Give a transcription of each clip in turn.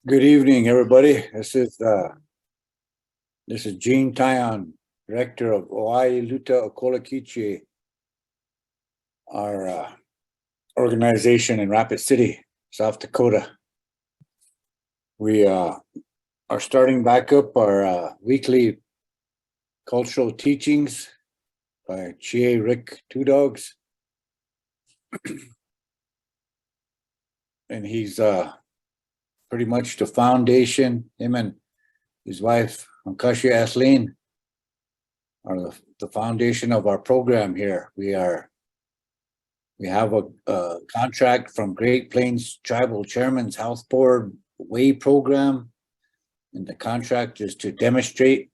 Good evening, everybody. This is Gene Tyon, Director of Oaye Luta Okolakiciye, our organization in Rapid City, South Dakota. We are starting back up our weekly cultural teachings by Chie Rick Two Dogs, and he's pretty much the foundation. Him and his wife, Kashi Asleen, are the foundation of our program here. We have a contract from Great Plains Tribal Chairman's Health Board Way program, and the contract is to demonstrate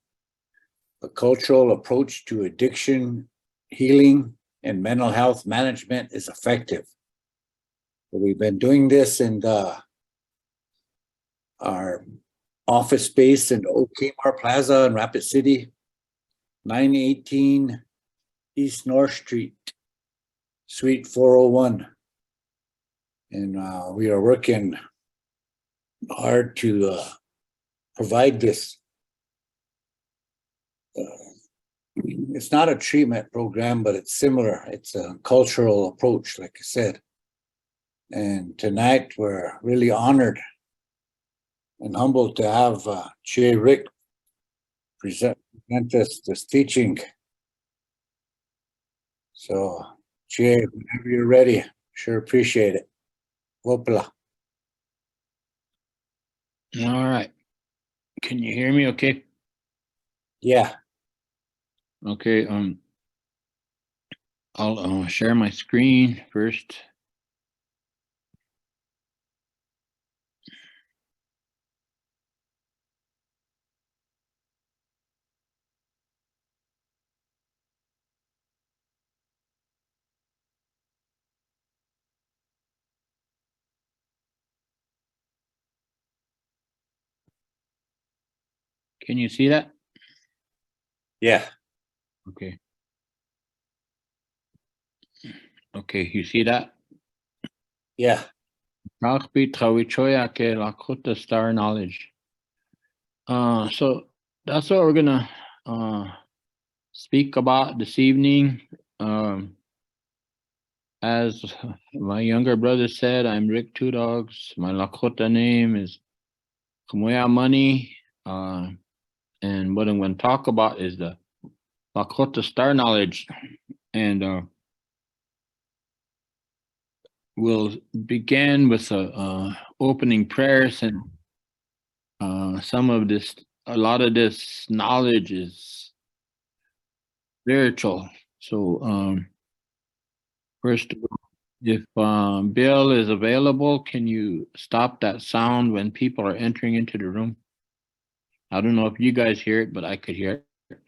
a cultural approach to addiction healing and mental health management is effective. So we've been doing this in our office space in Oak Kmart Plaza in Rapid City, 918 East North Street, Suite 401. And we are working hard to provide this. It's not a treatment program, but it's similar. It's a cultural approach, like I said. And tonight we're really honored and humbled to have Chie Rick present us this teaching. So, Chie, whenever you're ready, sure appreciate it. Wopla. All right. Can you hear me okay? Yeah. Okay, I'll share my screen first. Can you see that? Yeah. Okay. Okay, you see that? Yeah. Lakota Star Knowledge. So that's what we're gonna speak about this evening. As my younger brother said, I'm Rick Two Dogs. My Lakota name is Hmuya Money. And what I'm going to talk about is the Lakota Star Knowledge. And we'll begin with opening prayers, and a lot of this knowledge is spiritual. So first, if Bill is available, can you stop that sound when people are entering into the room? I don't know if you guys hear it, but I could hear it.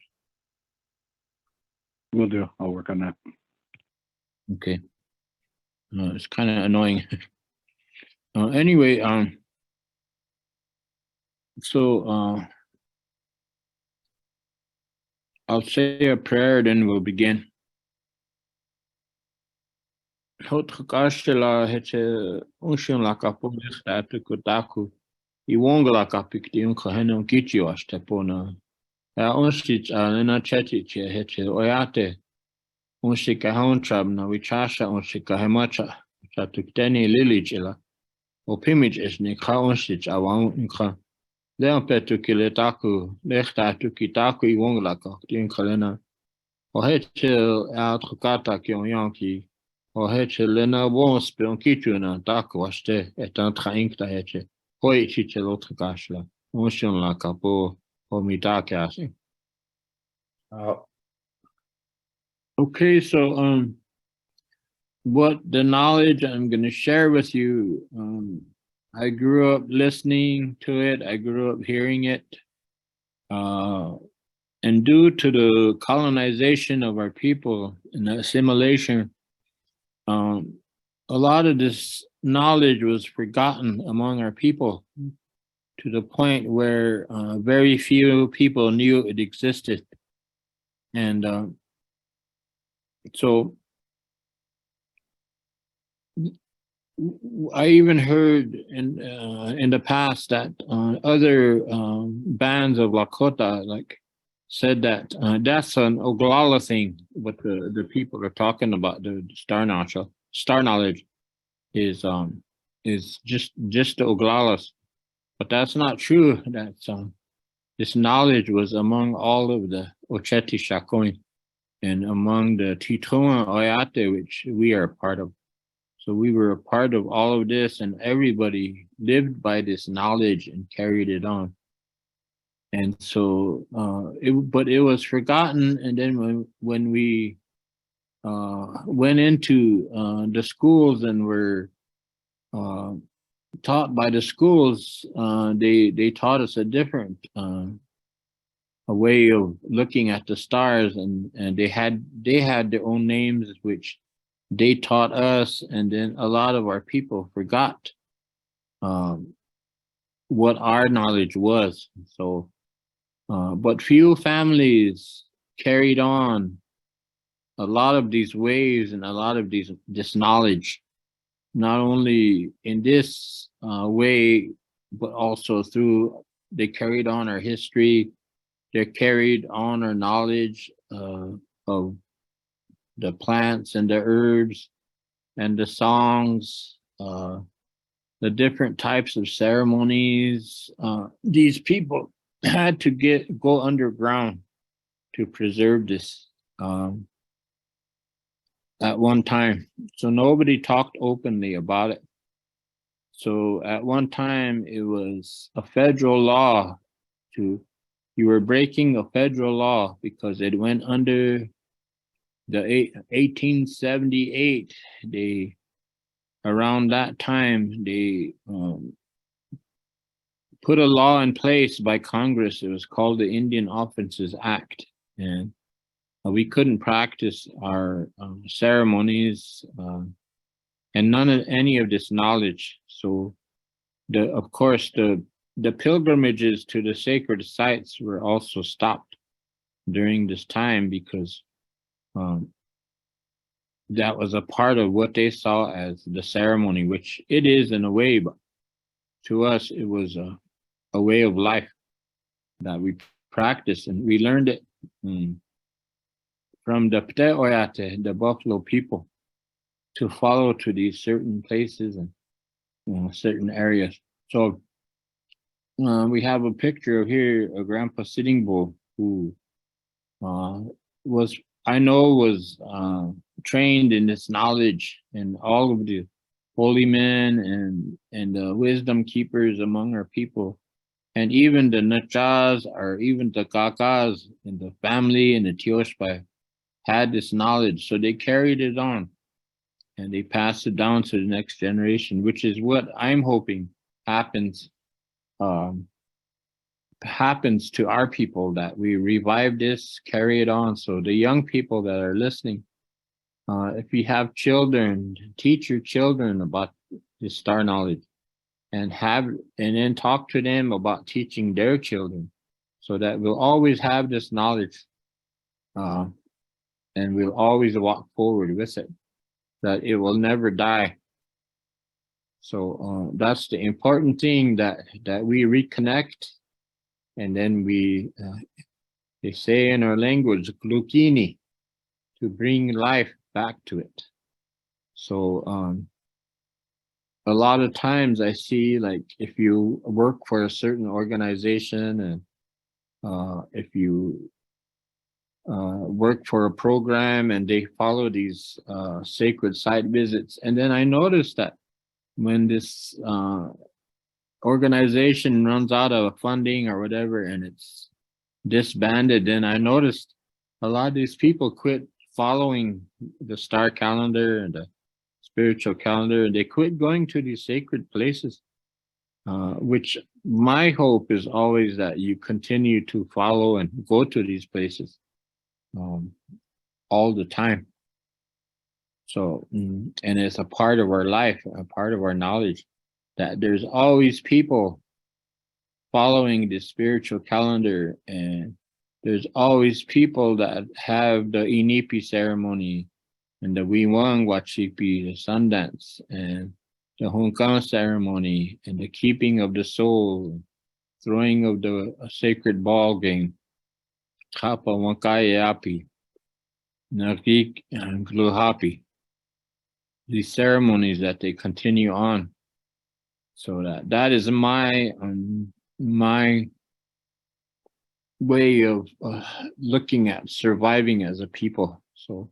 Will do. I'll work on that. Okay. It's kind of annoying. Anyway, so I'll say a prayer, then we'll begin. Iwonga kapik unka henum kichio astepona. Onstich alena chetiche heche oyate. Onshika hontrab na wichasha onshika hemacha. Chatukteni lilichila. Opimich esni ka onstich awan unka. Leon petukile taku. Lechta tukitaku iwonga kalena. Oheche atrukata kion yanki. Oheche lena wonspe on kichuna taku aste etan trainkta heche. Hoi chiche l'autre cache là. On chien la capo homita cache. Okay, so what the knowledge I'm gonna share with you, I grew up listening to it, I grew up hearing it. And due to the colonization of our people and the assimilation, a lot of this knowledge was forgotten among our people to the point where very few people knew it existed. And so I even heard in the past that other bands of Lakota like said that that's an Oglala thing. What the people are talking about, the star knowledge is just the Oglalas, but that's not true. That's this knowledge was among all of the Ocheti Shakoin and among the Titoa Oyate, which we are a part of. So we were a part of all of this, and everybody lived by this knowledge and carried it on. And so, but it was forgotten. And then when we went into the schools and were taught by the schools, they taught us a different a way of looking at the stars, and they had their own names, which they taught us, and then a lot of our people forgot what our knowledge was. So, but few families carried on a lot of these ways and a lot of this knowledge, not only in this way, but also through, they carried on our history, they carried on our knowledge of the plants and the herbs and the songs, the different types of ceremonies. These people had to go underground to preserve this at one time. So nobody talked openly about it. So at one time it was a federal law you were breaking a federal law because it went under the 1878. Around that time, they put a law in place by Congress. It was called the Indian Offenses Act. And we couldn't practice our ceremonies and any of this knowledge. So of course, the pilgrimages to the sacred sites were also stopped during this time because that was a part of what they saw as the ceremony, which it is in a way, but to us, it was a way of life that we practiced, and we learned it from the Pte Oyate, the Buffalo people, to follow to these certain places and certain areas. So we have a picture of here, a Grandpa Sitting Bull who was trained in this knowledge, and all of the holy men and the wisdom keepers among our people, and even the Nachas or even the Kakas in the family and the Tioshpai had this knowledge. So they carried it on and they passed it down to the next generation, which is what I'm hoping happens to our people, that we revive this, carry it on. So the young people that are listening, if you have children, teach your children about this star knowledge, and then talk to them about teaching their children, so that we'll always have this knowledge, and we'll always walk forward with it, that it will never die. So that's the important thing, that we reconnect, and then they say in our language, glukini, to bring life back to it. So a lot of times I see, like, if you work for a certain organization, and if you work for a program and they follow these sacred site visits, and then I noticed that when this organization runs out of funding or whatever and it's disbanded, then I noticed a lot of these people quit following the star calendar and the spiritual calendar, and they quit going to these sacred places, which my hope is always that you continue to follow and go to these places all the time. So, and it's a part of our life, a part of our knowledge, that there's always people following the spiritual calendar, and there's always people that have the Inipi ceremony and the Wiwang Wachipi, the sun dance, and the Honkan ceremony, and the keeping of the soul, throwing of the sacred ball game, Kapa Wankai Api, Nagik and Gluhapi. These ceremonies that they continue on. So that is my way of looking at surviving as a people. So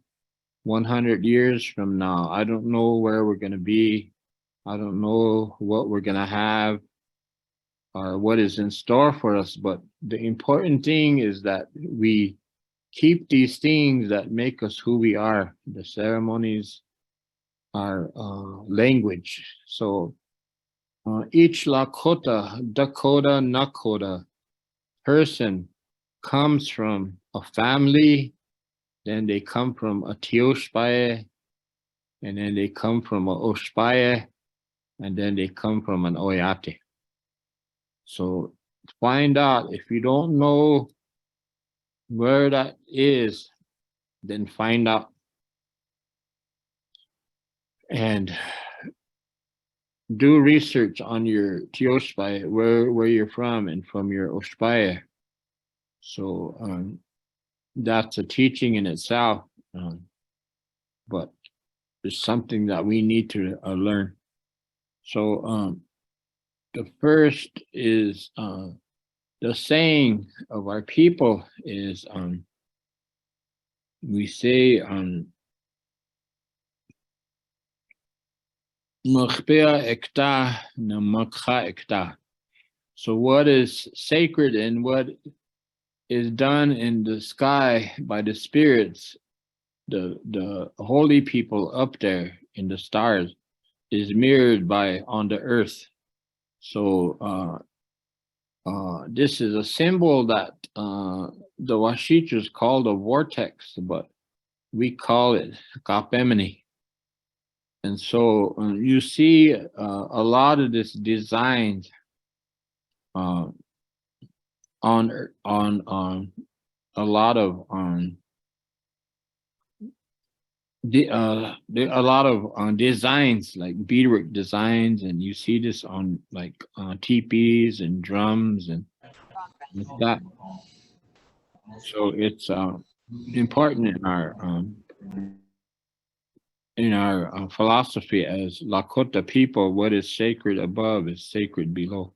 100 years from now, I don't know where we're going to be. I don't know what we're going to have or what is in store for us. But the important thing is that we keep these things that make us who we are, the ceremonies, our language. So each Lakota, Dakota, Nakota person comes from a family, then they come from a Tioshpaye, and then they come from a Oshpaye, and then they come from an Oyate. So find out, if you don't know where that is, then find out. And do research on your Tioshpaye, where you're from, and from your Oshpaye. So that's a teaching in itself, but it's something that we need to learn. So the first is the saying of our people is we say Machpea ekta na makha ekta. So what is sacred and what is done in the sky by the spirits, the holy people up there in the stars, is mirrored on the earth. So this is a symbol that the Washichas call the vortex, but we call it Kapemini. And so you see a lot of this design on a lot of a lot of designs, like beadwork designs, and you see this on like teepees and drums and like that. So it's important in our philosophy as Lakota people. What is sacred above is sacred below.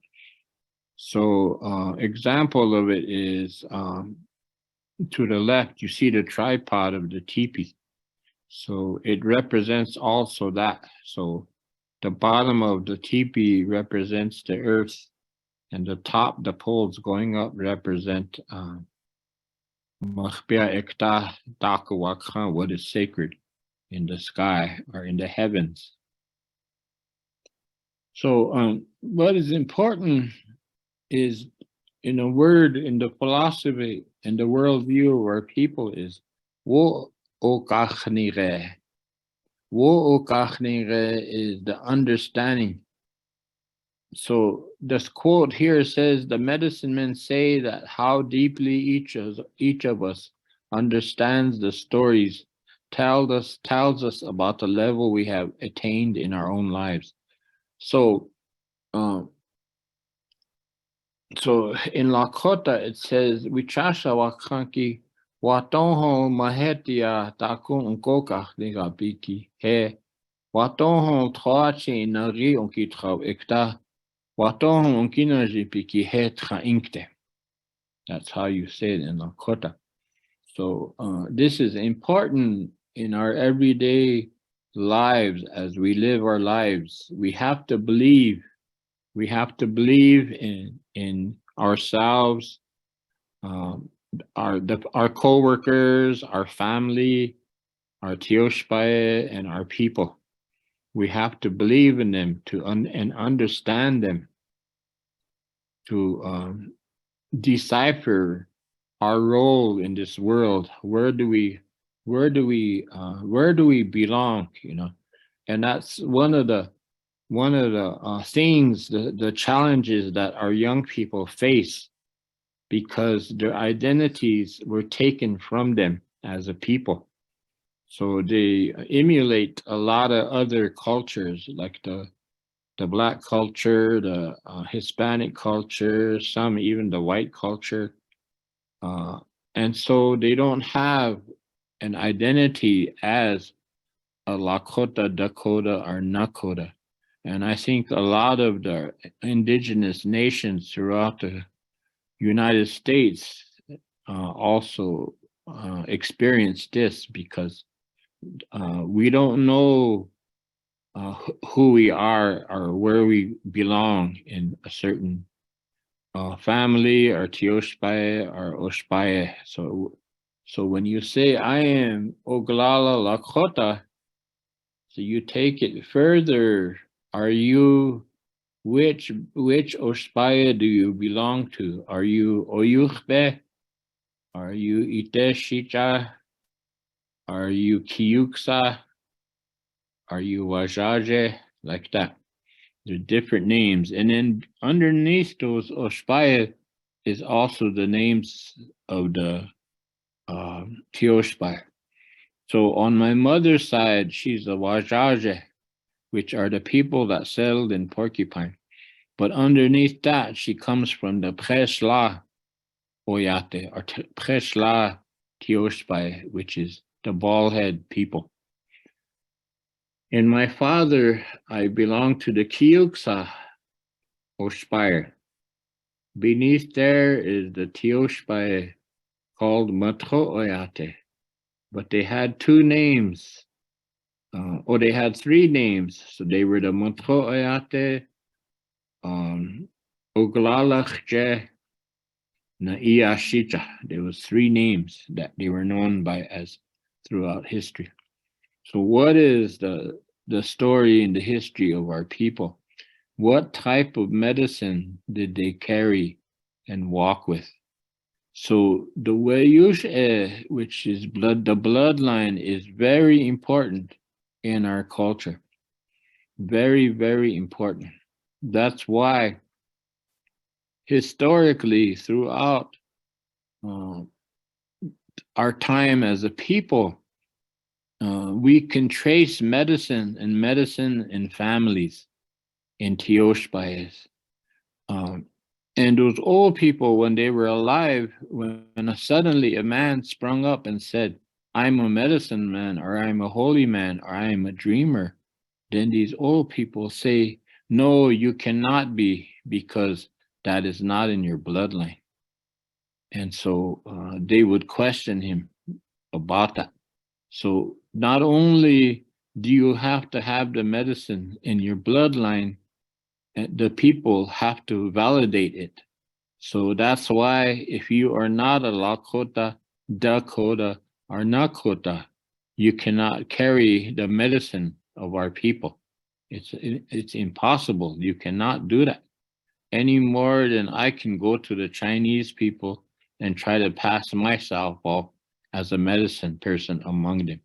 So example of it is to the left, you see the tripod of the teepee. So it represents also that. So the bottom of the teepee represents the earth, and the top, the poles going up, represent Machpea Ekta Dakawakhan, what is sacred in the sky or in the heavens. So what is important is, in a word, in the philosophy and the worldview of our people, is wo okachnire. Wo okachnire is the understanding. So this quote here says, the medicine men say that how deeply each of us understands the stories tells us about the level we have attained in our own lives. So in Lakota it says, Wichasha wakanki watonho mahetia takun unkokach nigabiki he watonho troachi nari unkitrau ekta. That's how you say it in Lakota. So this is important in our everyday lives as we live our lives. We have to believe. We have to believe in ourselves, our co-workers, our family, our Tioshpaye, and our people. We have to believe in them and understand them, to decipher our role in this world. Where do we belong? You know, and that's one of the things, the challenges that our young people face, because their identities were taken from them as a people. So they emulate a lot of other cultures, like the Black culture, the Hispanic culture, some even the white culture. And so they don't have an identity as a Lakota, Dakota, or Nakota. And I think a lot of the indigenous nations throughout the United States also experience this, because we don't know who we are or where we belong in a certain family or Tioshpaye or Oshpaye. So when you say I am Oglala Lakota, so you take it further. Are you which Oshpaye do you belong to? Are you Oyuchbe? Are you Iteshita? Are you Kiyuksa? Are you Wajaje? Like that. They're different names. And then underneath those Oshpaye is also the names of the Tioshpaye. So on my mother's side, she's a Wajaje, which are the people that settled in Porcupine. But underneath that, she comes from the Preshla Oyate, or Preshla Tioshpaye, which is the bald-head people. In my father, I belong to the Kiyuksa Oshpaye. Beneath there is the Tioshpaye called Matro Oyate. But they had two names, or they had three names. So they were the Matro Oyate, Oglalachje, na Iashita. There was three names that they were known by as throughout history. So what is the story and the history of our people? What type of medicine did they carry and walk with? So the Wayush, which is the bloodline, is very important in our culture. Very, very important. That's why historically throughout our time as a people, we can trace medicine in families, in Tioshpayes. And those old people, when they were alive, when suddenly a man sprung up and said, I'm a medicine man, or I'm a holy man, or I am a dreamer, then these old people say, no, you cannot be, because that is not in your bloodline. And so they would question him about that. So not only do you have to have the medicine in your bloodline, the people have to validate it. So that's why if you are not a Lakota, Dakota, or Nakota, you cannot carry the medicine of our people. It's impossible. You cannot do that any more than I can go to the Chinese people and try to pass myself off as a medicine person among them.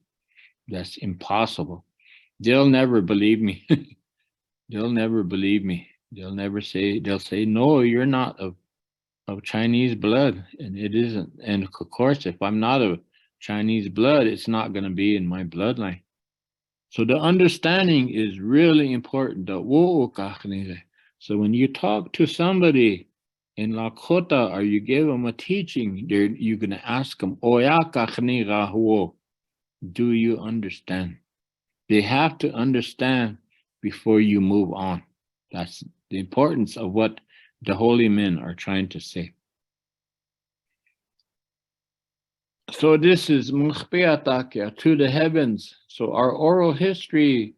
That's impossible. They'll never believe me. They'll never believe me. They'll say, no, you're not of Chinese blood, and it isn't. And of course, if I'm not of Chinese blood, it's not going to be in my bloodline. So the understanding is really important. So when you talk to somebody in Lakota, or you give them a teaching, you're going to ask them, do you understand? They have to understand before you move on. That's the importance of what the holy men are trying to say. So this is Mukhpiatakia, to the heavens. So our oral history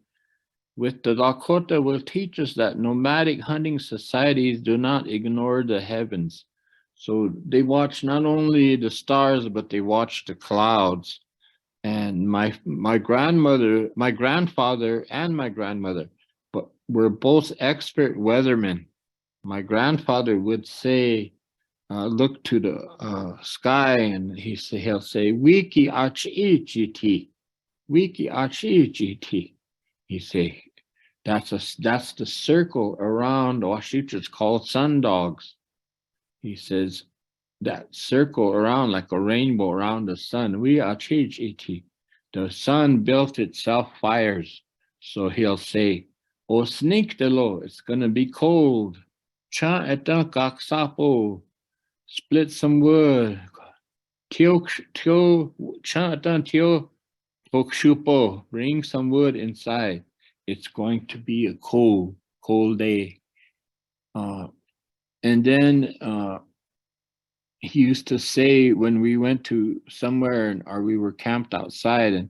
with the Lakota will teach us that nomadic hunting societies do not ignore the heavens. So they watch not only the stars, but they watch the clouds. And my grandfather, and my grandmother, but were both expert weathermen. My grandfather would say, look to the sky, and he'll say, "Wiki achi wiki achi." He say, that's the circle around Washita. It's called sundogs. He says that circle around like a rainbow around the sun. We achi. The sun built itself fires. So he'll say, O sneak the low, it's gonna be cold. Cha etan kaksapo, split some wood. Tio cha etan tio tokshupo, bring some wood inside. It's going to be a cold day. And then he used to say when we went to somewhere or we were camped outside, and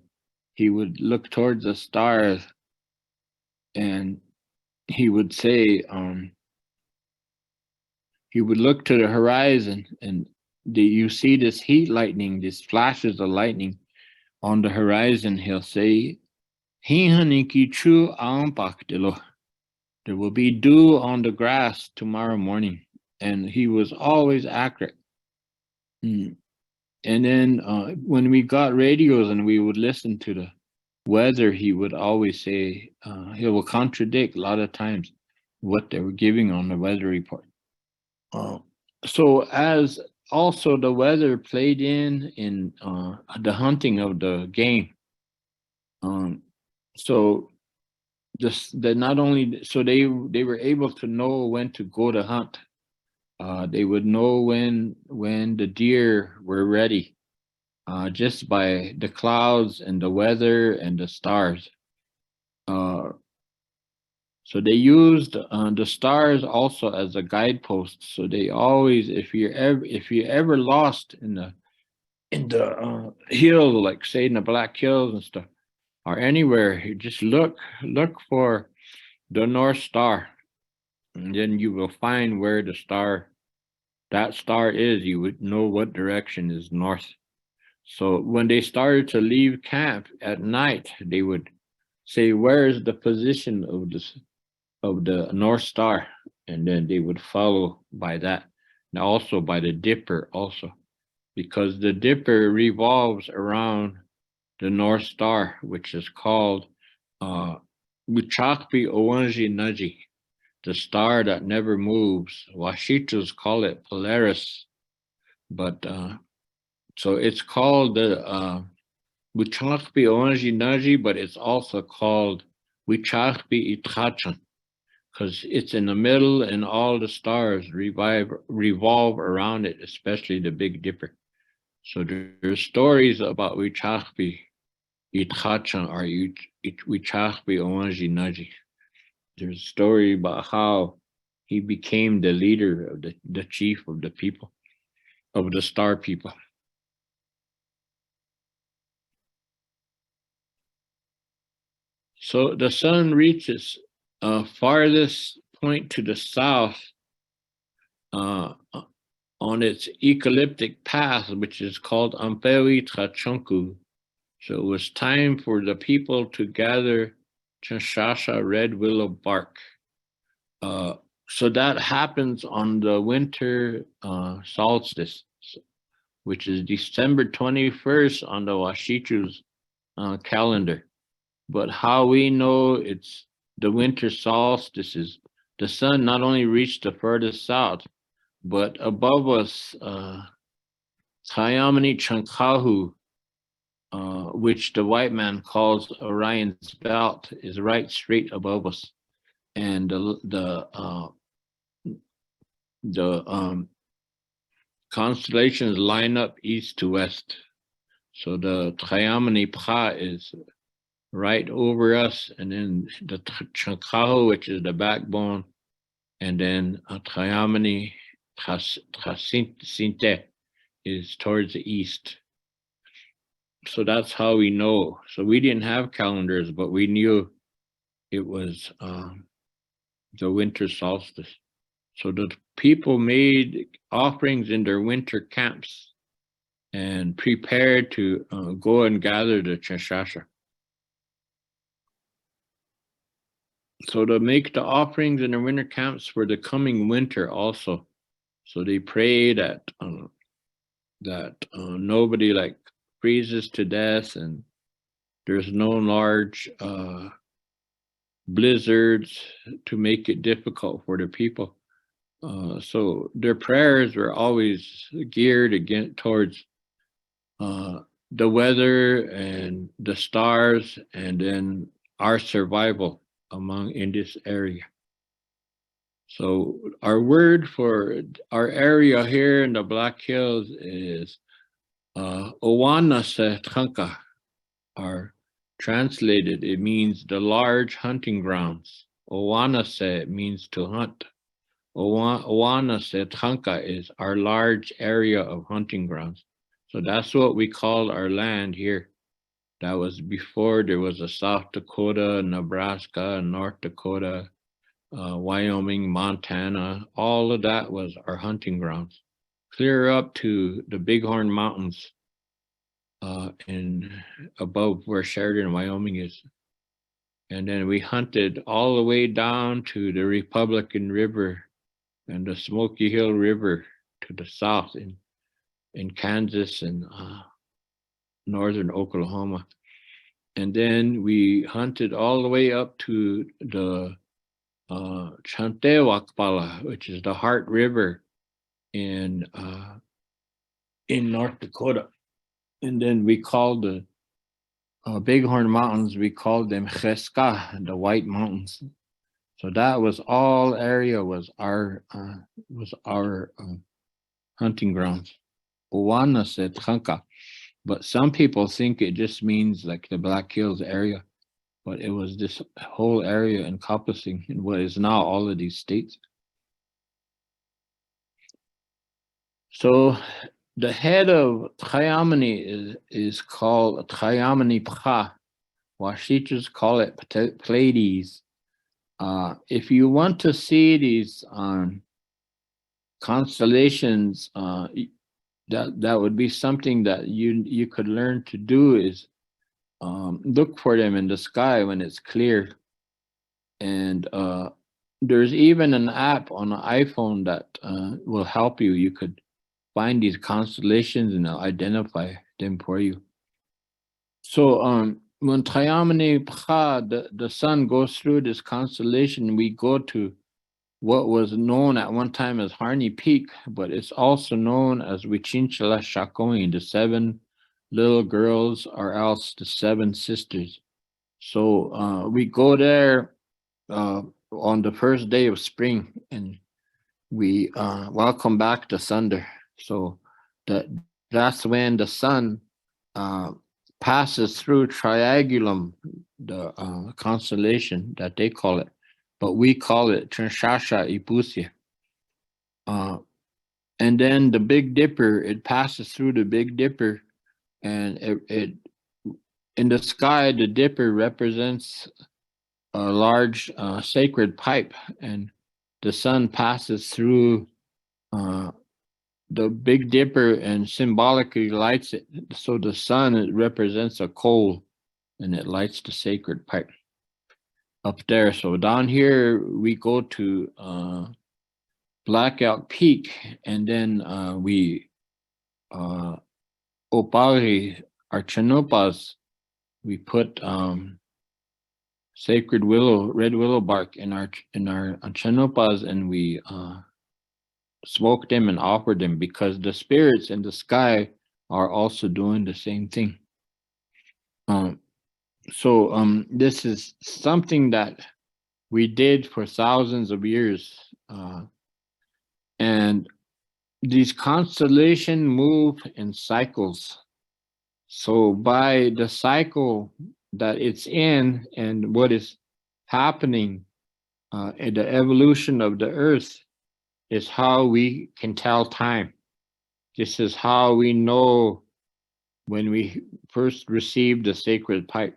he would look towards the stars and he would say, he would look to the horizon and you see this heat lightning, these flashes of lightning on the horizon. He'll say, there will be dew on the grass tomorrow morning. And he was always accurate. And then when we got radios and we would listen to the weather, he would always say, he will contradict a lot of times what they were giving on the weather report. So as also the weather played in the hunting of the game. So they not only, so they were able to know when to go to hunt. They would know when the deer were ready, just by the clouds and the weather and the stars. So they used the stars also as a guidepost. So they always, if you ever lost in the hill, like say in the Black Hills and stuff, or anywhere, you just look for the North Star, and then you will find where that star is. You would know what direction is north. So when they started to leave camp at night, they would say, where is the position of the North Star? And then they would follow by that. And also by the dipper also, because the dipper revolves around the North Star, which is called Wichakpi Owanji Naji, the star that never moves. Washitos call it Polaris, but so it's called the Wichakpi Owanji Naji, but it's also called Wichakpi Itrachan, because it's in the middle and all the stars revolve around it, especially the Big Dipper. So there's stories about Wichakpi Itrachan or Wichakpi Owanji Naji. There's a story about how he became the leader of the chief of the people, of the star people. So the sun reaches farthest point to the south on its eucalyptic path, which is called Ampewi Trachunku. So it was time for the people to gather Chanshasha red willow bark. So that happens on the winter solstice, which is December 21st on the Washichu's calendar. But how we know it's the winter solstice is the sun not only reached the furthest south, but above us, Tayamani Chankahu, which the white man calls Orion's belt, is right straight above us. And the constellations line up east to west. So the Tayamani Pra is right over us, and then the Chankahu, which is the backbone, and then Tayamani Trasinte is towards the east. So that's how we know. So we didn't have calendars, but we knew it was the winter solstice. So the people made offerings in their winter camps and prepared to go and gather the Chanshasha. So to make the offerings in the winter camps for the coming winter also. So they pray that nobody like freezes to death and there's no large blizzards to make it difficult for the people. So their prayers were always geared again towards the weather and the stars, and then our survival in this area. So our word for our area here in the Black Hills is Owana Tranka, or translated, it means the large hunting grounds. Owana means to hunt. Owana Tranka is our large area of hunting grounds. So that's what we call our land here. That was before there was a South Dakota, Nebraska, North Dakota, Wyoming, Montana. All of that was our hunting grounds. Clear up to the Bighorn Mountains, and above where Sheridan, Wyoming is. And then we hunted all the way down to the Republican River and the Smoky Hill River to the south in Kansas and northern Oklahoma. And then we hunted all the way up to the Chantewakpala, which is the Heart River in North Dakota. And then we called the Bighorn Mountains, we called them Cheska, the White Mountains. So that was all area was our hunting grounds. Owana said Tranka, but some people think it just means like the Black Hills area, but it was this whole area encompassing in what is now all of these states. So the head of Trayamani is called Trayamani Pra. Washichas call it Pleiades. If you want to see these constellations, that would be something that you could learn to do is look for them in the sky when it's clear. And there's even an app on an iPhone that will help you. You could find these constellations and identify them for you. So when Trayamani Pra, the sun goes through this constellation, we go to what was known at one time as Harney Peak, but it's also known as Wichinchala Shakoin, the 7 little girls, or else the 7 sisters. So we go there on the first day of spring, and we welcome back the thunder. So that's when the sun passes through Triangulum, the constellation that they call it, but we call it Transhasha Ipusia. And then the Big Dipper, it passes through the Big Dipper, and it in the sky, the Dipper represents a large sacred pipe, and the sun passes through the Big Dipper and symbolically lights it. So the sun, it represents a coal, and it lights the sacred pipe up there. So down here we go to Blackout Peak, and then we Opari, our chanupas, we put sacred willow, red willow bark in our chanupas, and we smoke them and offer them, because the spirits in the sky are also doing the same thing. So this is something that we did for thousands of years, and these constellations move in cycles. So by the cycle that it's in and what is happening in the evolution of the earth is how we can tell time. This is how we know when we first received the sacred pipe.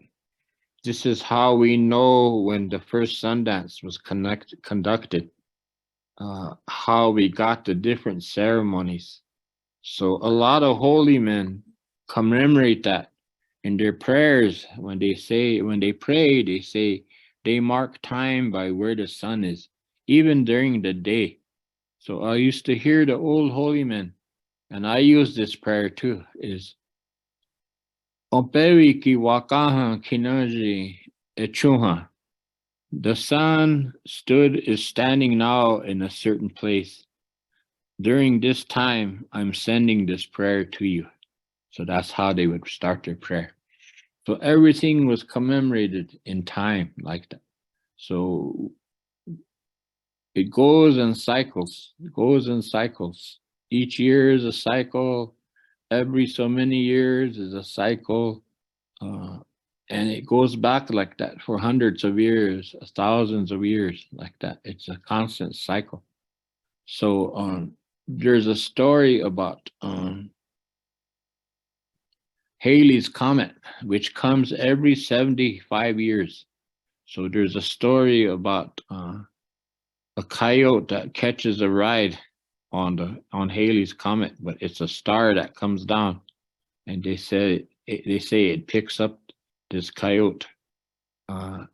This is how we know when the first Sundance was conducted, how we got the different ceremonies. So a lot of holy men commemorate that in their prayers. When they pray, they say they mark time by where the sun is, even during the day. So I used to hear the old holy men, and I use this prayer too, is Opewi ki wakaha kinaji echuha. The sun is standing now in a certain place. During this time, I'm sending this prayer to you. So that's how they would start their prayer. So everything was commemorated in time like that. So it goes in cycles. It goes in cycles. Each year is a cycle. Every so many years is a cycle. And it goes back like that for hundreds of years, thousands of years like that. It's a constant cycle. So there's a story about Halley's Comet, which comes every 75 years. So there's a story about a coyote that catches a ride on Halley's Comet, but it's a star that comes down, and they say it picks up this coyote and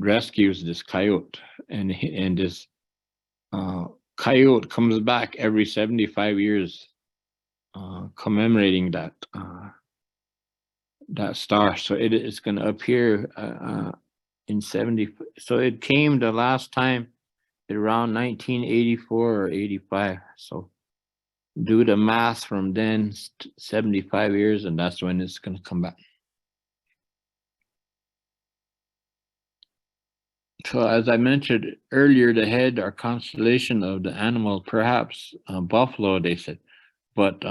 rescues this coyote, and this coyote comes back every 75 years, commemorating that star. So it's going to appear in 70. So it came the last time around 1984 or 85. So do the math from then, 75 years, and that's when it's going to come back. So as I mentioned earlier, the head or constellation of the animal, perhaps buffalo, they said, but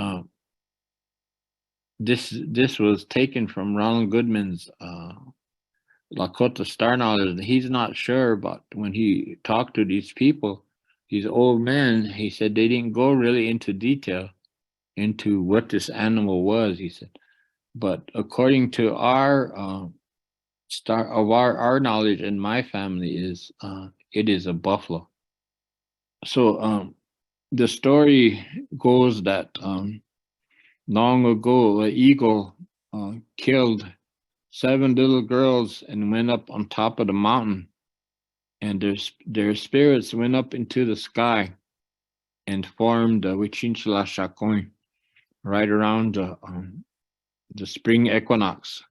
this was taken from Ronald Goodman's Lakota Star Knowledge. He's not sure, but when he talked to these people, these old men, he said they didn't go really into detail into what this animal was, he said. But according to our our knowledge in my family is it is a buffalo. So the story goes that long ago an eagle killed 7 little girls and went up on top of the mountain, and their spirits went up into the sky and formed the Wichinchla Shacoin right around the spring equinox.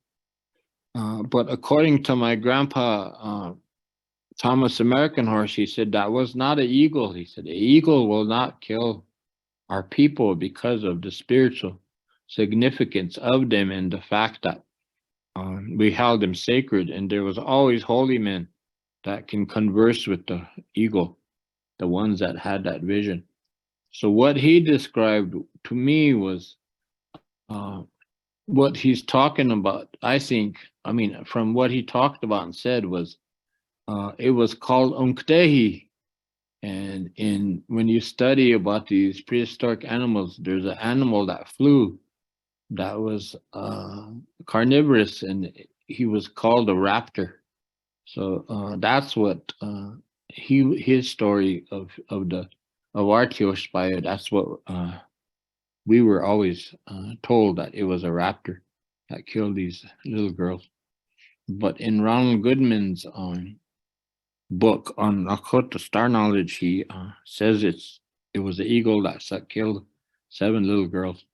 But according to my grandpa, Thomas American Horse, he said that was not an eagle. He said the eagle will not kill our people because of the spiritual significance of them and the fact that we held them sacred, and there was always holy men that can converse with the eagle, the ones that had that vision. So what he described to me was what he's talking about. I mean, from what he talked about and said was, it was called Unktehi. And when you study about these prehistoric animals, there's an animal that flew that was carnivorous, and he was called a raptor. So that's what his story of our Teospire. That's what we were always told, that it was a raptor that killed these little girls. But in Ronald Goodman's book on Lakota Star Knowledge, he says it was the eagle that killed 7 little girls.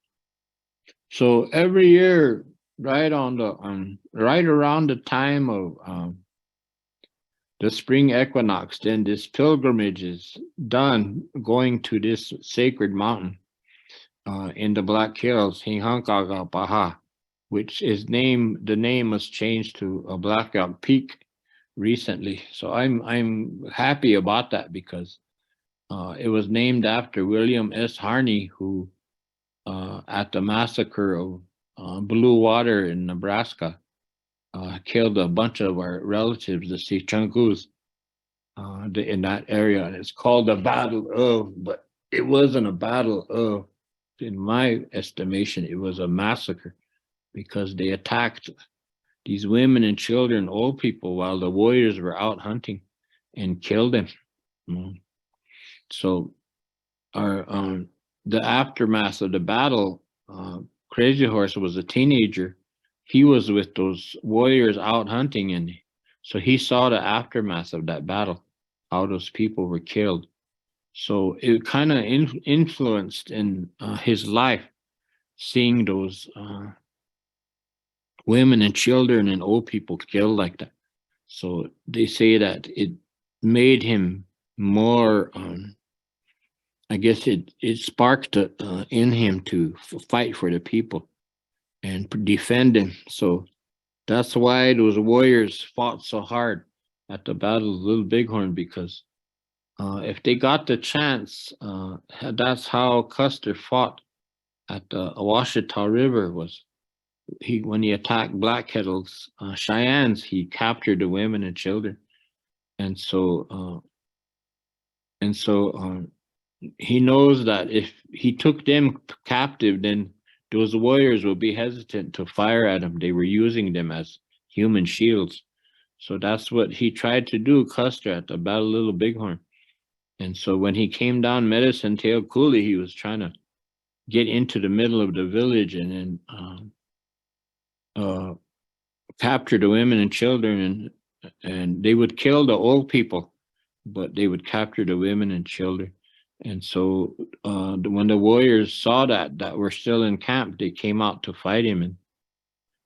So every year, right around the time of the spring equinox, then this pilgrimage is done, going to this sacred mountain in the Black Hills, Hihankaga, which is the name was changed to a Black Rock Peak recently. So I'm happy about that, because it was named after William S. Harney, who at the massacre of Blue Water in Nebraska killed a bunch of our relatives, the Sichungus, in that area. And it's called the Battle of, but it wasn't a battle of. In my estimation, it was a massacre, because they attacked these women and children, old people, while the warriors were out hunting, and killed them. So the aftermath of the battle, Crazy Horse was a teenager. He was with those warriors out hunting, and so he saw the aftermath of that battle, how those people were killed. So it kind of influenced in his life, seeing those women and children and old people killed like that. So they say that it made him more, I guess it sparked in him to fight for the people and defend them. So that's why those warriors fought so hard at the Battle of Little Bighorn, because if they got the chance, that's how Custer fought at the Ouachita River. Was when he attacked Black Kettles, Cheyennes, he captured the women and children, and so he knows that if he took them captive, then those warriors would be hesitant to fire at him. They were using them as human shields. So that's what he tried to do, Custer, at the Battle of Little Bighorn. And so when he came down Medicine Tail Coulee, he was trying to get into the middle of the village and then capture the women and children, and they would kill the old people, but they would capture the women and children. And so when the warriors saw that we're still in camp, they came out to fight him. And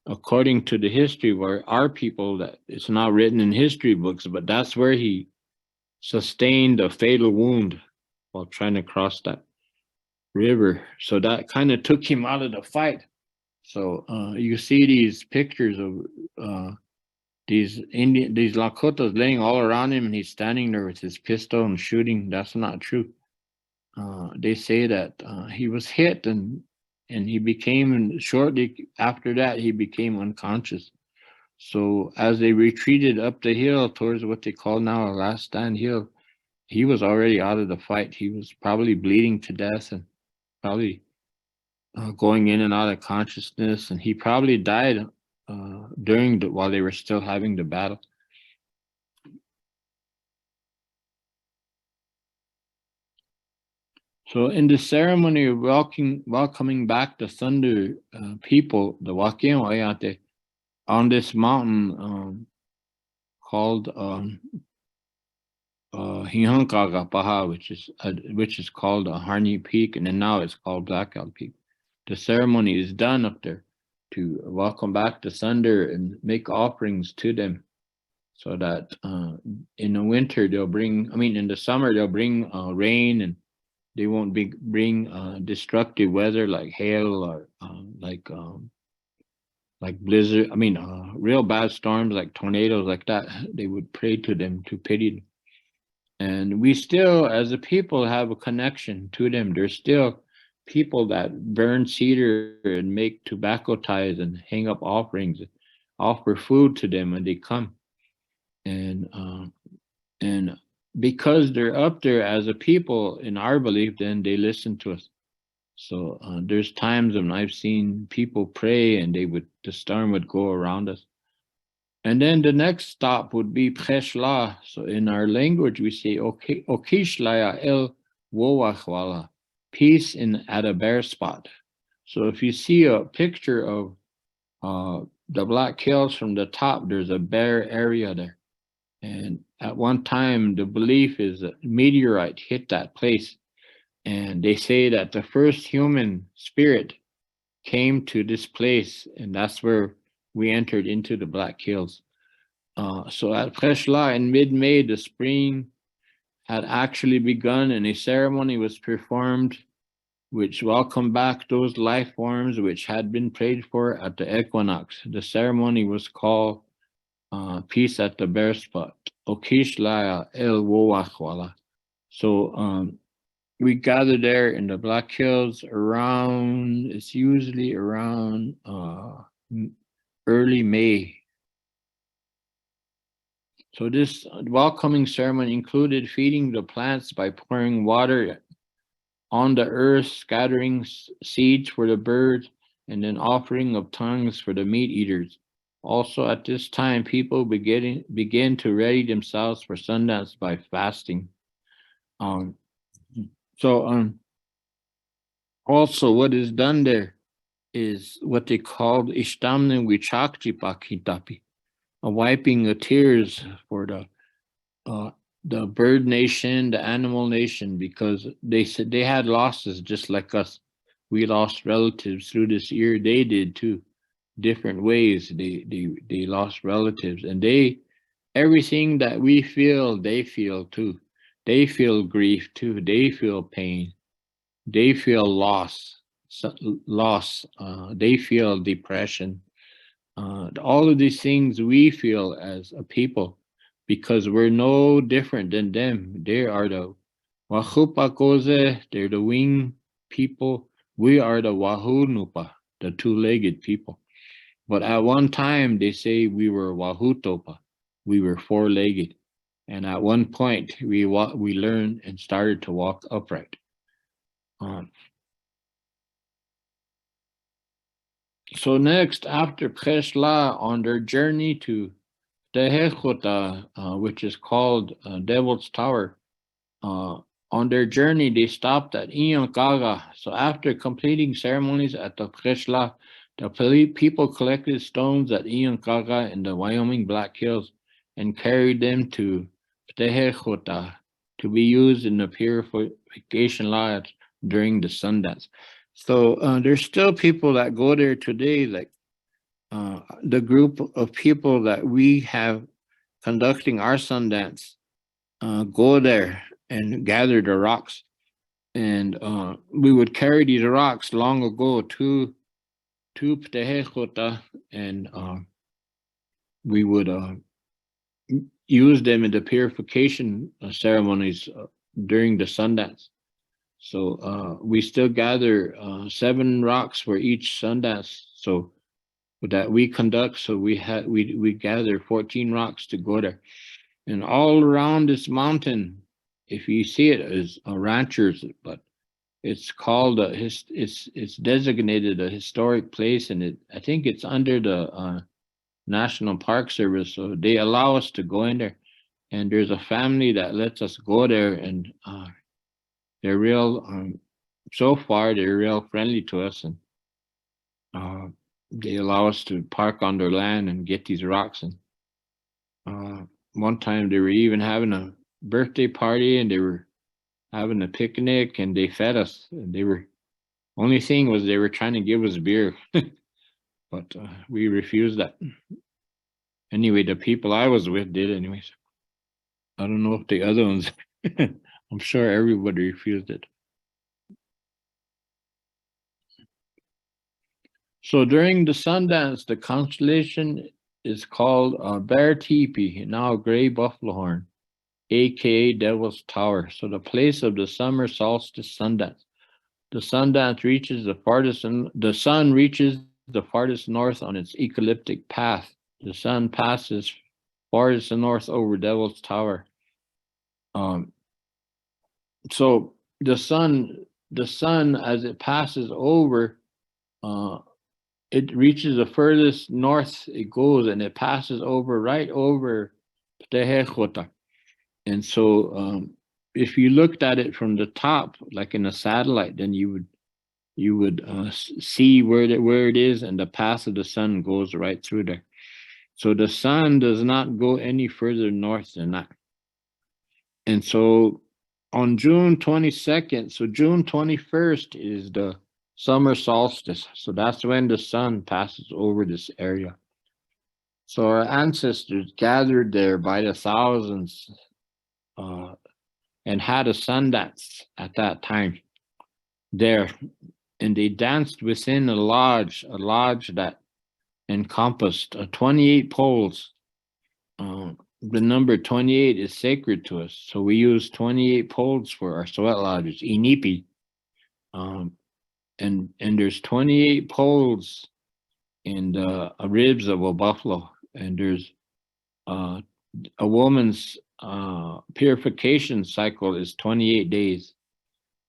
according to the history, where our people, that it's not written in history books, but that's where he sustained a fatal wound while trying to cross that river. So that kind of took him out of the fight. So you see these pictures of these Lakotas laying all around him, and he's standing there with his pistol and shooting. That's not true. They say that he was hit and he became, shortly after that, he became unconscious. So as they retreated up the hill towards what they call now a Last Stand Hill, he was already out of the fight. He was probably bleeding to death and probably going in and out of consciousness, and he probably died while they were still having the battle. So in the ceremony of welcoming back the Thunder people, the Wakien Oyate, on this mountain called Hihankagapaha, which is called Harney Peak, and then now it's called Black Elk Peak. The ceremony is done up there to welcome back the Thunder and make offerings to them, so that in the winter they'll bring, in the summer they'll bring rain, and they won't bring destructive weather like hail or like blizzard. Real bad storms like tornadoes like that. They would pray to them to pity them. And we still, as a people, have a connection to them. There's still people that burn cedar and make tobacco ties and hang up offerings, offer food to them when they come. And because they're up there as a people, in our belief, then they listen to us. So there's times when I've seen people pray and the storm would go around us. And then the next stop would be Preshla. So in our language, we say, Okishlaya el Wowachwala, peace at a bare spot. So if you see a picture of the Black Hills from the top, there's a bare area there. And at one time, the belief is that a meteorite hit that place. And they say that the first human spirit came to this place, and that's where we entered into the Black Hills. So at Preshla in mid-May, the spring had actually begun, and a ceremony was performed which welcomed back those life forms which had been prayed for at the equinox. The ceremony was called Peace at the Bare Spot, Okishlaya El Wowachwala. So we gather there in the Black Hills it's usually around early May. So this welcoming ceremony included feeding the plants by pouring water on the earth, scattering seeds for the birds, and then offering of tongues for the meat eaters. Also at this time, people begin to ready themselves for Sundance by fasting. Also what is done there is what they called Ishtamne Wichakchipakitapi, a wiping of tears for the bird nation, the animal nation, because they said they had losses just like us. We lost relatives through this year. They did too, different ways. They lost relatives, and everything that we feel, they feel too. They feel grief too. They feel pain. They feel loss. They feel depression. All of these things we feel as a people. because we're no different than them. They are the Wahupakoze, they're the wing people. We are the Wahunupa, the two-legged people. But at one time, they say we were Wahutopa, we were four-legged. And at one point, we learned and started to walk upright. So next, after Peshla, on their journey to Tehechota, which is called Devil's Tower, on their journey, they stopped at Iyankaga. So after completing ceremonies at the Peshla, the people collected stones at Iyankaga in the Wyoming Black Hills and carried them to Tehechota to be used in the purification lodge during the Sundance. So there's still people that go there today, like the group of people that we have conducting our Sundance go there and gather the rocks. And we would carry these rocks long ago to Ptehechota, and we would use them in the purification ceremonies during the Sundance. So we still gather 7 rocks for each Sundance. So that we conduct. So we gather 14 rocks to go there, and all around this mountain, if you see it, is ranchers, but it's called it's designated a historic place, and I think it's under the National Park Service. So they allow us to go in there, and there's a family that lets us go there, and they're real. So far, they're real friendly to us, and they allow us to park on their land and get these rocks. And one time they were even having a birthday party, and they were having a picnic, and they fed us. And they were, only thing was they were trying to give us beer, but we refused that. Anyway, the people I was with did anyways. I don't know if the other ones, I'm sure everybody refused it. So during the Sundance, the constellation is called Bear Teepee, now Gray Buffalo Horn, aka Devil's Tower. So the place of the summer solstice Sundance. The Sundance reaches the farthest, the sun reaches the farthest north on its ecliptic path. The sun passes farthest north over Devil's Tower. So the sun, as it passes over, it reaches the furthest north it goes, and it passes over right over Tehechota. And so if you looked at it from the top, like in a satellite, then you would see where it is, and the path of the sun goes right through there. So the sun does not go any further north than that. And so on June 22nd, so June 21st is the summer solstice. So that's when the sun passes over this area. So our ancestors gathered there by the thousands and had a Sundance at that time there. And they danced within a lodge that encompassed 28 poles. The number 28 is sacred to us. So we use 28 poles for our sweat lodges, inipi. And there's 28 poles in the ribs of a buffalo. And there's a woman's purification cycle is 28 days.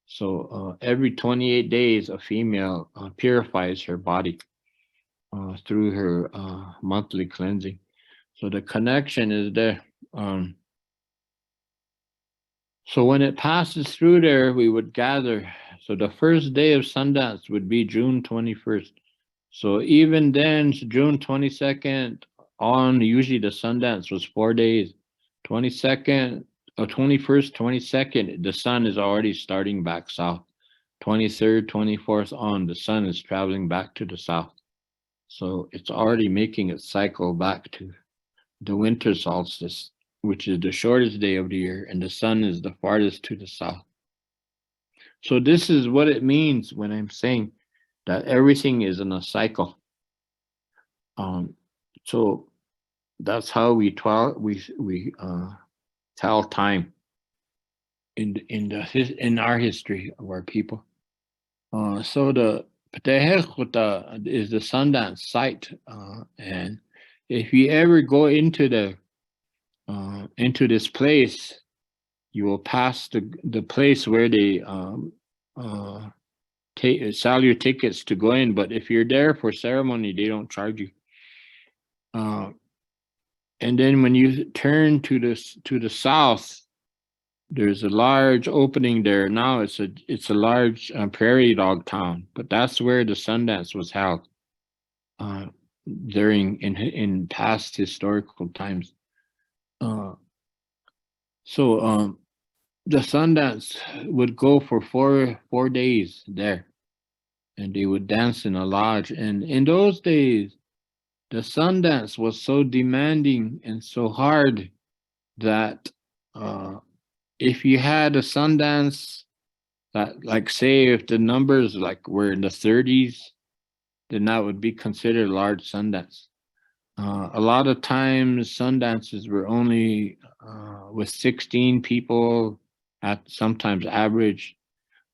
So every 28 days, a female purifies her body through her monthly cleansing. So the connection is there. So when it passes through there, we would gather. So the first day of Sundance would be June 21st. So even then, June 22nd on, usually the Sundance was 4 days. 22nd, or 21st, 22nd, the sun is already starting back south. 23rd, 24th on, the sun is traveling back to the south. So it's already making its cycle back to the winter solstice, which is the shortest day of the year, and the sun is the farthest to the south. So this is what it means when I'm saying that everything is in a cycle. So that's how we tell time in our history of our people. So the Patehekuta is the Sundance site, and if you ever go into this place, you will pass the place where they sell your tickets to go in. But if you're there for ceremony, they don't charge you. And then when you turn to the south, there's a large opening there. Now it's a large prairie dog town, but that's where the Sundance was held during in past historical times. So the Sundance would go for four days there, and they would dance in a lodge. And in those days, the Sundance was so demanding and so hard that if you had a Sundance that, like, say, if the numbers like were in the 30s, then that would be considered a large Sundance. A lot of times Sundances were only with 16 people at sometimes average,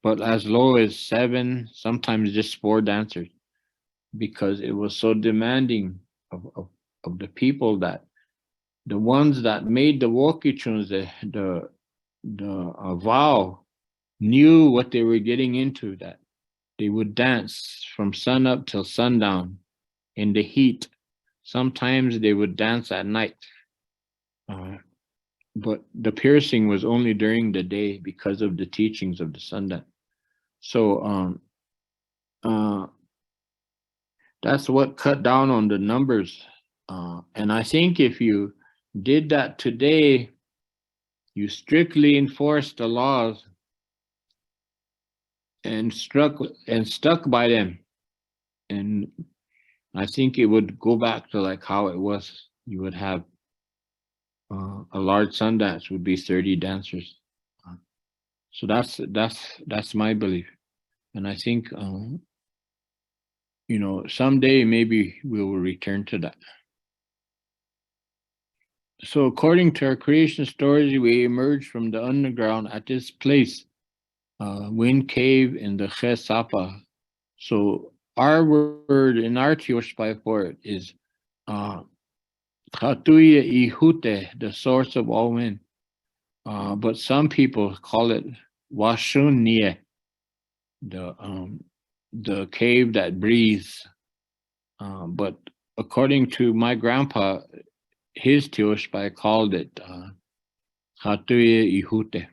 but as low as 7, sometimes just 4 dancers, because it was so demanding of the people that the ones that made the wokichuns, the vow, knew what they were getting into, that they would dance from sun up till sundown in the heat. Sometimes they would dance at night, but the piercing was only during the day because of the teachings of the Sundance. So that's what cut down on the numbers. And I think if you did that today, you strictly enforced the laws and stuck by them, and I think it would go back to like how it was. You would have a large Sundance would be 30 dancers. So that's my belief, and I think someday maybe we will return to that. So according to our creation stories, we emerged from the underground at this place, Wind Cave in the Chesapa. So our word in our Tioshpai for it is Chatuya Ihute, the source of all wind. But some people call it Washunye, the cave that breathes. But according to my grandpa, his Tioshpai called it Chatuya Ihute.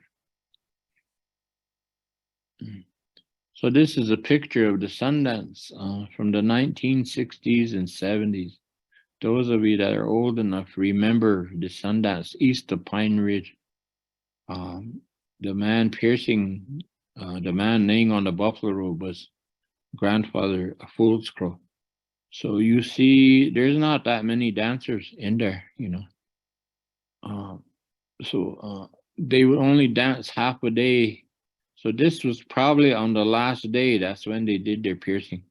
So this is a picture of the Sundance from the 1960s and 70s. Those of you that are old enough remember the Sundance east of Pine Ridge. The man piercing, the man laying on the buffalo robe was grandfather, a fool's crow. So you see, there's not that many dancers in there, So they would only dance half a day. So this was probably on the last day. That's when they did their piercing.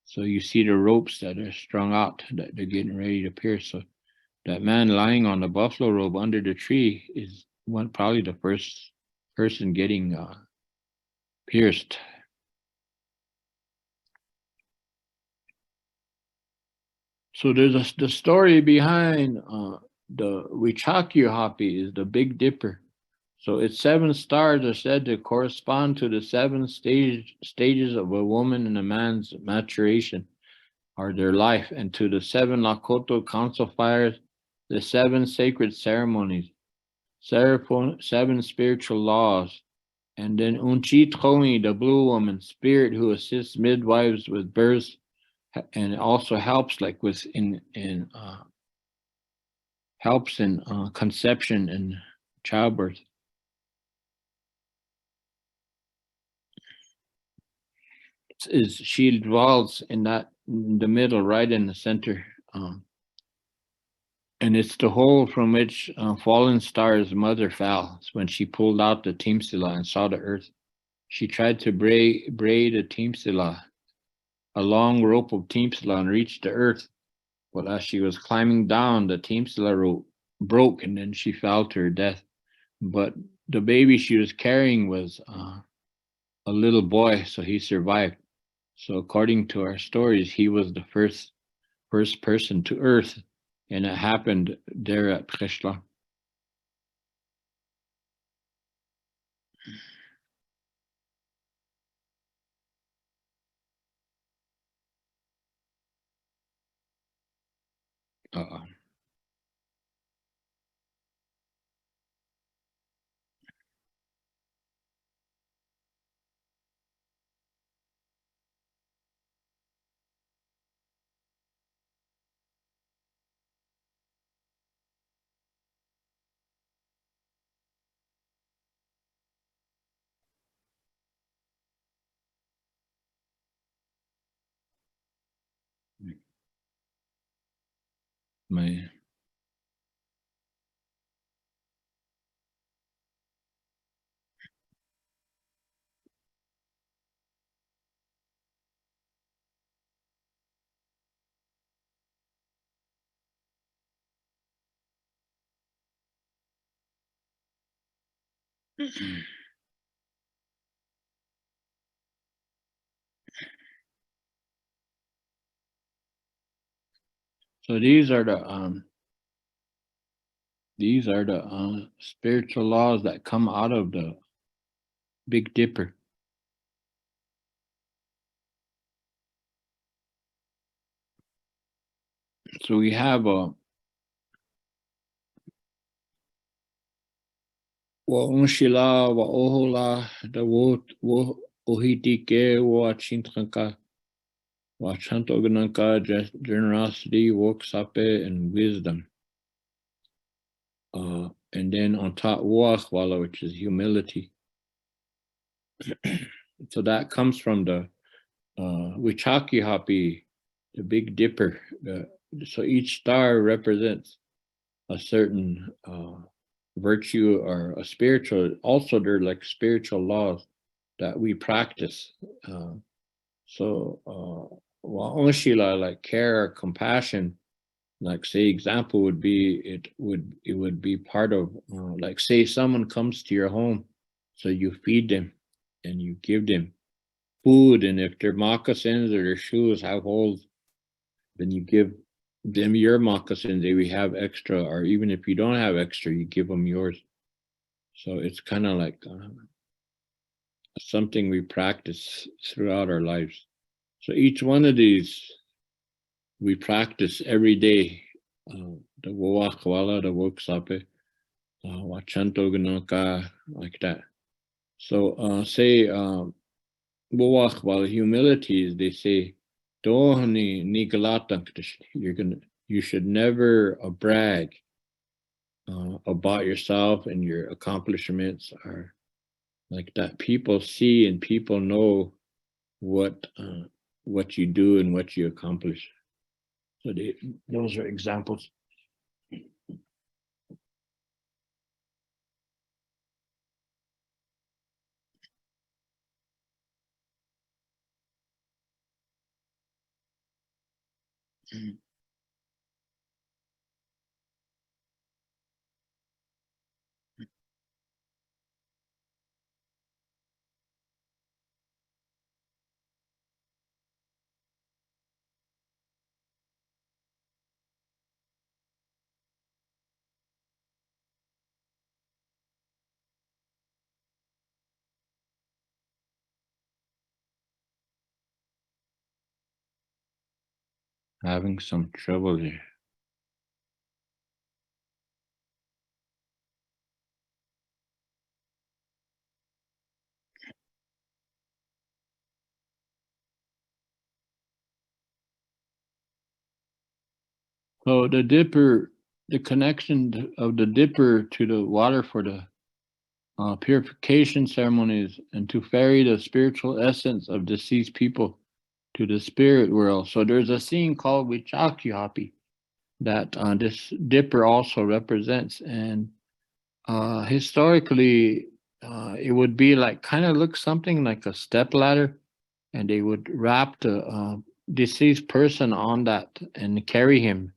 So you see the ropes that are strung out that they're getting ready to pierce. So that man lying on the buffalo robe under the tree is probably the first person getting pierced. So there's the story behind the Wichakyu Hapi is the Big Dipper. So its 7 stars are said to correspond to the 7 stages of a woman and a man's maturation, or their life, and to the 7 Lakota council fires, the 7 sacred ceremonies, 7 spiritual laws, and then Unchi Tomi, the blue woman spirit who assists midwives with births, and also helps like helps in conception and childbirth. She dwells in the middle, right in the center, and it's the hole from which fallen star's mother fell when she pulled out the Teamstila and saw the earth. She tried to braid a Teamstila, a long rope of Teamstila, and reach the earth, Well, as she was climbing down, the teamstila rope broke and then she fell to her death. But the baby she was carrying was a little boy, so he survived. So according to our stories, he was the first person to Earth, and it happened there at Preshla. Uh-oh. My So these are the spiritual laws that come out of the Big Dipper. So we have wa unshila wa ohola the wo ohitike wa chintranka wa chantogananka generosity, woksape, and wisdom. And then on top wala, which is humility. So that comes from the Wichaki Hapi, the Big Dipper. So each star represents a certain virtue or a spiritual. Also, they're like spiritual laws that we practice. Onshila, like care or compassion, like say example would be it would be part of like say someone comes to your home, so you feed them and you give them food, and if their moccasins or their shoes have holes, then you give them your moccasins. They we have extra, or even if you don't have extra, you give them yours. So it's kind of like something we practice throughout our lives. So each one of these we practice every day. The woakwala, the woksape, wachantoganaka, like that. So say woakwala, humility is they say dohni nigalatanktish. You should never brag about yourself and your accomplishments are like that. People see and people know what you do and what you accomplish. So those are examples. Having some trouble here. So the dipper, the connection of the dipper to the water for the purification ceremonies and to ferry the spiritual essence of deceased people to the spirit world. So there's a scene called Wichaki that this dipper also represents. And historically, it would be like kind of look something like a step ladder, and they would wrap deceased person on that and carry him.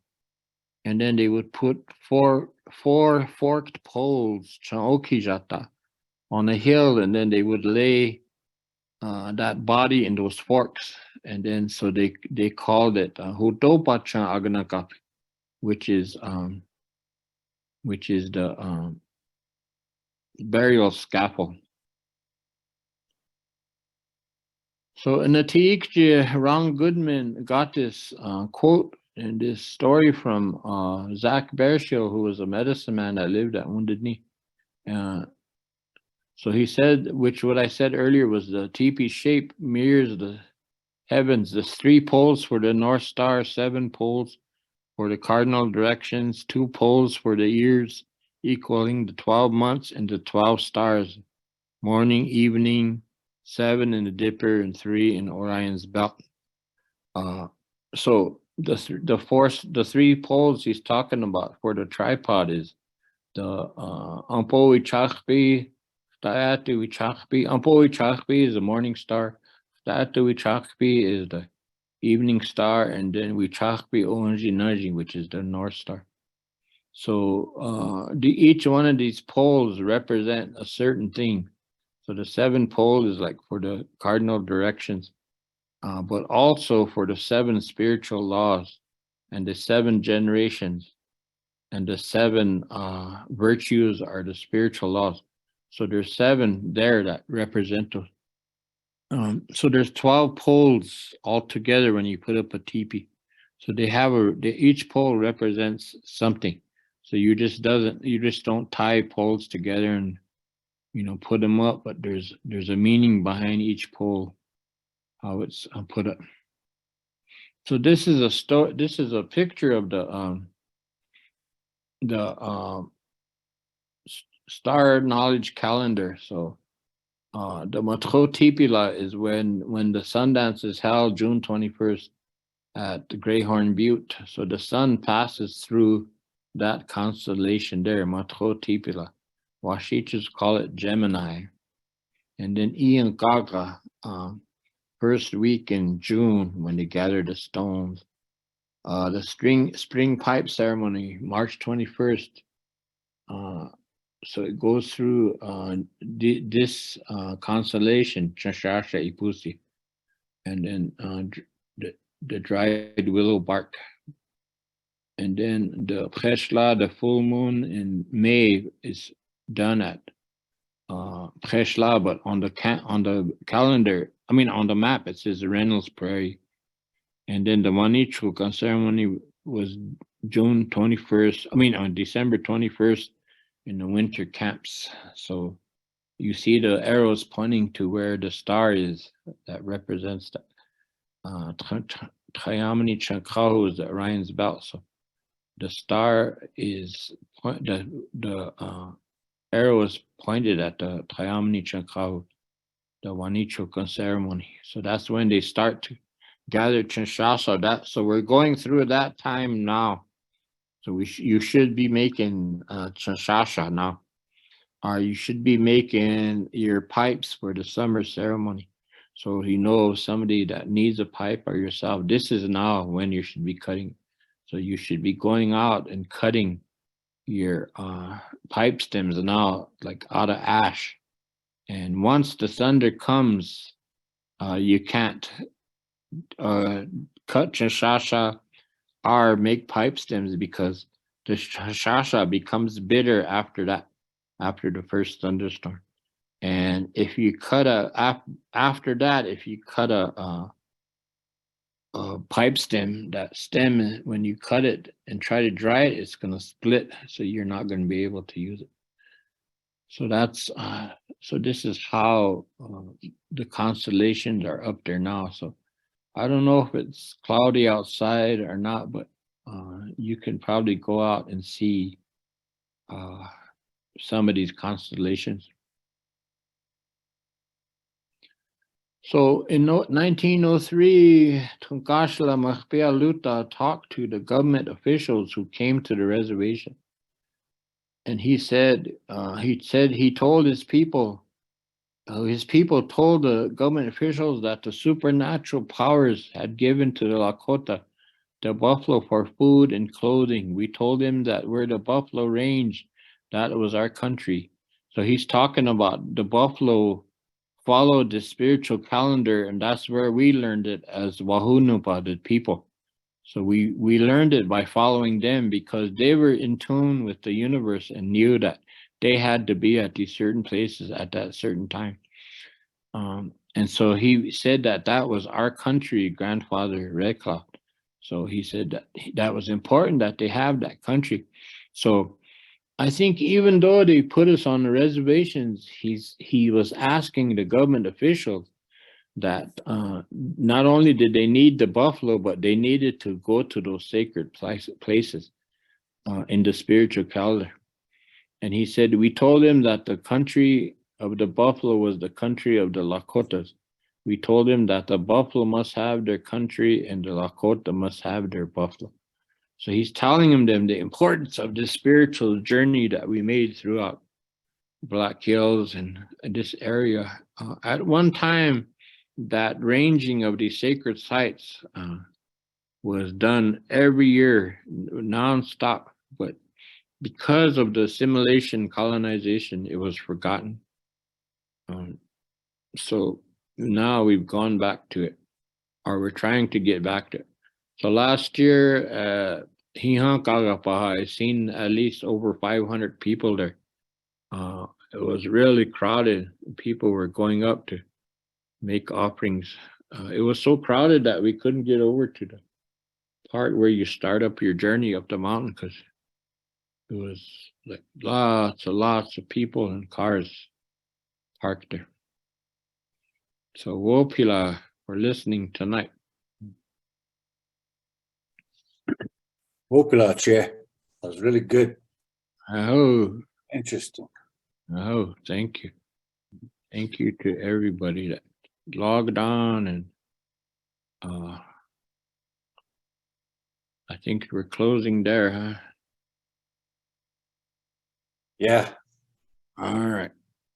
And then they would put four forked poles on a hill, and then they would lay that body in those forks. And then so they called it Hutopa Aganakap, which is the burial scaffold. So in the Tiikje, Ron Goodman got this quote and this story from Zach Bershill, who was a medicine man that lived at Wounded Knee. So he said, which what I said earlier was the teepee shape mirrors the heavens. There's 3 poles for the North Star, 7 poles for the cardinal directions, 2 poles for the years, equaling the 12 months and the 12 stars, morning, evening, 7 in the Dipper and 3 in Orion's belt. So the 3 poles he's talking about for the tripod is the Ampo Ichachbi, Stayatu Ichachbi. Ampo Ichachbi is the morning star. Stayatu Ichachbi is the evening star, and then Wichachbi Onji Naji, which is the North Star. So each one of these poles represent a certain thing. So the 7 pole is like for the cardinal directions, but also for the 7 spiritual laws and the 7 generations, and the 7 virtues are the spiritual laws. So there's 7 there that represent those. So there's 12 poles altogether when you put up a teepee. So each pole represents something. So you just don't tie poles together and put them up, but there's a meaning behind each pole, how it's put up. So this is a picture of the Star Knowledge calendar. So the Matro Tipila is when the sun dance is held June 21st at the Greyhorn Butte. So the sun passes through that constellation there, Matro Tipila. Washichas call it Gemini. And then Ian Gaga, first week in June when they gather the stones. The spring pipe ceremony, March 21st. So it goes through this constellation, Chashasha Ipusi, and then the dried willow bark. And then the Preshla, the full moon in May, is done at Preshla, but on the calendar, on the map, it says Reynolds Prairie. And then the Manichuka ceremony was June 21st, on December 21st in the winter camps. So you see the arrows pointing to where the star is that represents that. Trayamani Chankahu is the Orion's belt. So the star is, the arrow is pointed at the Trayamani Chankahu, the Wanichuka ceremony. So that's when they start to gather Chinshasa. So we're going through that time now. So you should be making Chinshasa now. Or you should be making your pipes for the summer ceremony. So you know somebody that needs a pipe or yourself, this is now when you should be cutting. So you should be going out and cutting your pipe stems now, like out of ash. And once the thunder comes, you can't cut Chinshasa or make pipe stems, because the Chinshasa becomes bitter after that, after the first thunderstorm. And if you cut after that, if you cut a pipe stem, that stem, when you cut it and try to dry it, it's going to split. So you're not going to be able to use it. So that's so this is how the constellations are up there now. So I don't know if it's cloudy outside or not, but you can probably go out and see some of these constellations. So in 1903, Tunkashla Mahpia Luta talked to the government officials who came to the reservation. And he told his people, his people told the government officials that the supernatural powers had given to the Lakota the buffalo for food and clothing. We told him that we're the buffalo range, that was our country. So he's talking about the buffalo followed the spiritual calendar, and that's where we learned it as Wahunupa, the people. So we learned it by following them because they were in tune with the universe and knew that they had to be at these certain places at that certain time. And so he said that that was our country, Grandfather Red Cloud. So he said that that was important that they have that country. So I think even though they put us on the reservations, he was asking the government officials that not only did they need the buffalo, but they needed to go to those sacred places in the spiritual calendar. And he said, we told him that the country of the buffalo was the country of the Lakotas. We told him that the buffalo must have their country and the Lakota must have their buffalo. So he's telling them the importance of this spiritual journey that we made throughout Black Hills and this area. At one time, that ranging of these sacred sites was done every year, nonstop. But because of the assimilation, colonization, it was forgotten. So now we've gone back to it, or we're trying to get back to it. So last year, I seen at least over 500 people there. It was really crowded. People were going up to make offerings. It was so crowded that we couldn't get over to the part where you start up your journey up the mountain because it was like lots of people and cars parked there. So Wopila for listening tonight. Wopila, Che. That was really good. Oh, Interesting. oh, thank you. Thank you to everybody that logged on, and I think we're closing there, huh? Yeah. All right.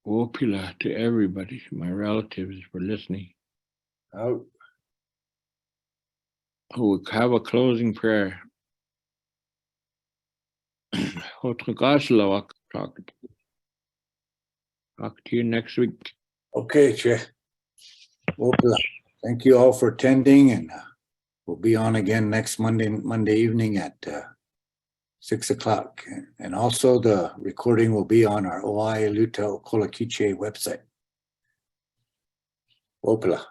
Wopila to everybody, my relatives, for listening. Oh, Oh, we have a closing prayer. Talk to you next week. okay, Che. Wopila. Thank you all for attending, and we'll be on again next Monday evening at 6 o'clock. And also the recording will be on our Oaye Luta Okolakiciye website. Wopila.